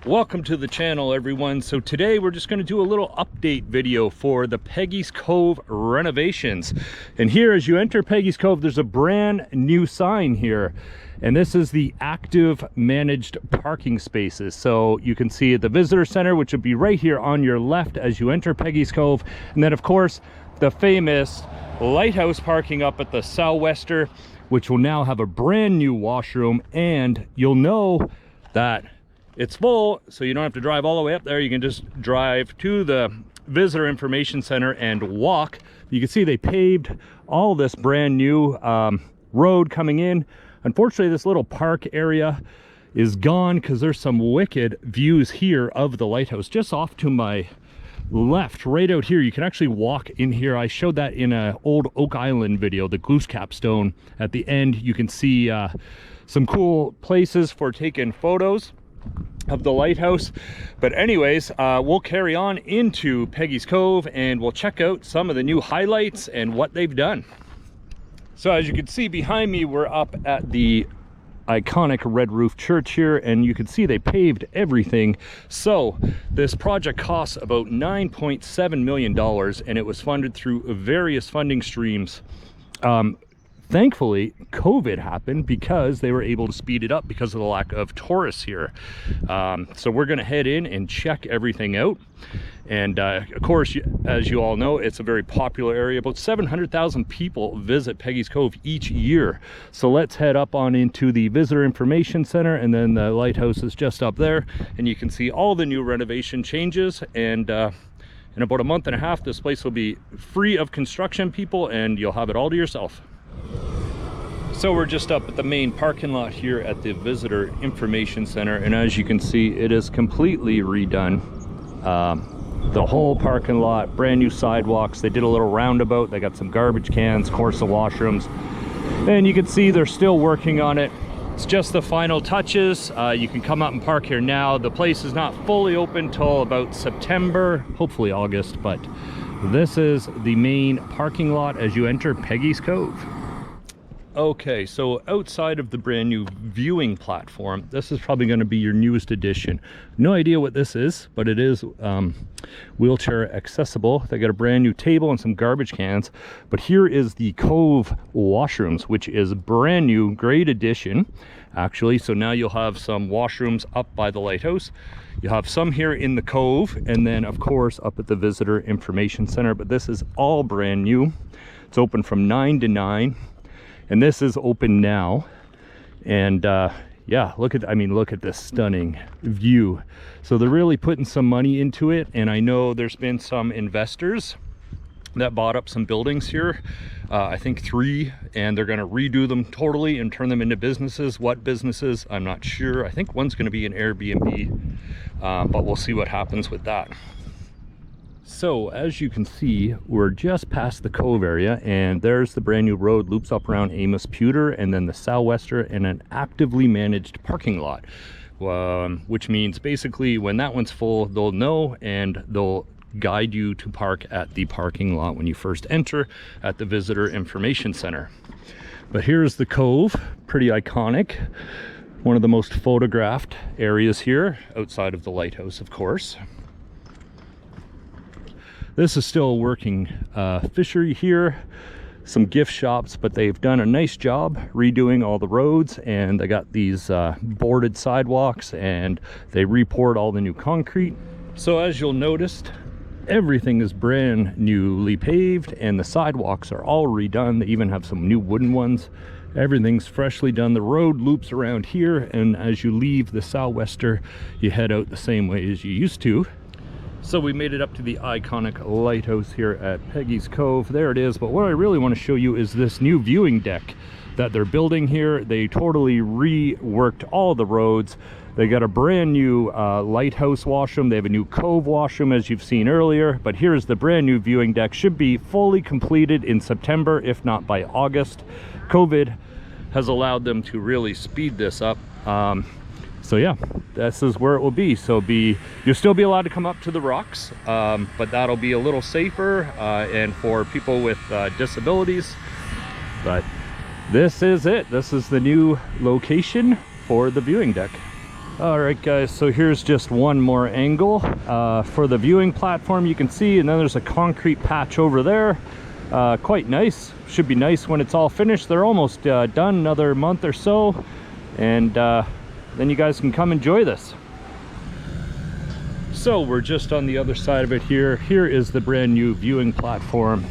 Welcome to the channel, everyone. So today we're just going to do a little update video for the Peggy's Cove renovations. And here, as you enter Peggy's Cove, there's a brand new sign here. And this is the active managed parking spaces. So you can see at the visitor center, which would be right here on your left as you enter Peggy's Cove. And then of course, the famous lighthouse parking up at the southwester, which will now have a brand new washroom. And you'll know that it's full, so you don't have to drive all the way up there. You can just drive to the visitor information center and walk. You can see they paved all this brand new road coming in. Unfortunately, this little park area is gone because there's some wicked views here of the lighthouse. Just off to my left, right out here, you can actually walk in here. I showed that in an old Oak Island video, the Goose Capstone. At the end, you can see some cool places for taking photos of the lighthouse. But anyways, we'll carry on into Peggy's Cove and we'll check out some of the new highlights and what they've done. So as you can see behind me, we're up at the iconic red roof church here, and you can see they paved everything. So this project costs about $9.7 million and it was funded through various funding streams. Thankfully, COVID happened because they were able to speed it up because of the lack of tourists here. So we're going to head in and check everything out. And of course, as you all know, it's a very popular area. About 700,000 people visit Peggy's Cove each year. So let's head up on into the Visitor Information Center, and then the lighthouse is just up there. And you can see all the new renovation changes. And in about a month and a half, this place will be free of construction people, and you'll have it all to yourself. So we're just up at the main parking lot here at the Visitor Information Center, and as you can see, it is completely redone. The whole parking lot, brand new sidewalks. They did a little roundabout. They got some garbage cans, of course, the washrooms, and you can see they're still working on it. It's just the final touches. You can come up and park here now. The place is not fully open till about September, hopefully August, but this is the main parking lot as you enter Peggy's Cove. Okay, so outside of the brand new viewing platform, this is probably going to be your newest addition. No idea what this is, but it is wheelchair accessible. They got a brand new table and some garbage cans. But here is the Cove Washrooms, which is brand new, great addition, actually. So now you'll have some washrooms up by the lighthouse. You have some here in the Cove, and then of course up at the Visitor Information Center. But this is all brand new. It's open from 9 to 9. And this is open now. And yeah, look at this stunning view. So they're really putting some money into it. And I know there's been some investors that bought up some buildings here, I think 3, and they're going to redo them totally and turn them into businesses. What businesses, I'm not sure. I think one's going to be an Airbnb, but we'll see what happens with that. So as you can see, we're just past the Cove area, and there's the brand new road, loops up around Amos Pewter, and then the southwester, and an actively managed parking lot, which means basically when that one's full, they'll know and they'll guide you to park at the parking lot when you first enter at the Visitor Information Center. But here's the Cove, pretty iconic, one of the most photographed areas here, outside of the lighthouse, of course. This is still a working fishery here, some gift shops, but they've done a nice job redoing all the roads, and they got these boarded sidewalks, and they repoured all the new concrete. So as you'll notice, everything is brand newly paved, and the sidewalks are all redone. They even have some new wooden ones. Everything's freshly done. The road loops around here, and as you leave the southwester, you head out the same way as you used to. So we made it up to the iconic lighthouse here at Peggy's Cove. There it is. But what I really want to show you is this new viewing deck that they're building here. They totally reworked all the roads. They got a brand new lighthouse washroom. They have a new Cove washroom, as you've seen earlier. But here's the brand new viewing deck. Should be fully completed in September, if not by August. COVID has allowed them to really speed this up. So yeah, this is where it will be. So you'll still be allowed to come up to the rocks, but that'll be a little safer and for people with disabilities. But this is it. This is the new location for the viewing deck. All right guys, so here's just one more angle for the viewing platform. You can see, and then there's a concrete patch over there. Quite nice. Should be nice when it's all finished. They're almost done, another month or so, and then you guys can come enjoy this. So we're just on the other side of it here. Here is the brand new viewing platform,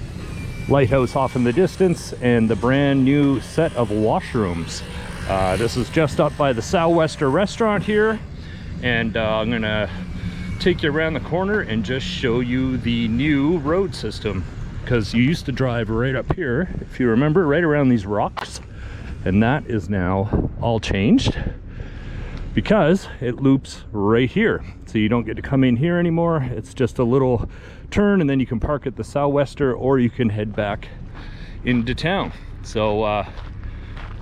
lighthouse off in the distance, and the brand new set of washrooms. This is just up by the Southwester restaurant here, and I'm gonna take you around the corner and just show you the new road system, because you used to drive right up here, if you remember, right around these rocks, and that is now all changed because it loops right here. So you don't get to come in here anymore. It's just a little turn, and then you can park at the Southwester, or you can head back into town. So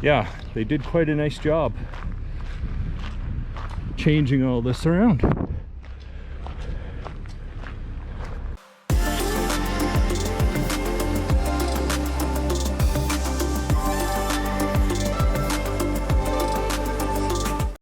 yeah, they did quite a nice job changing all this around.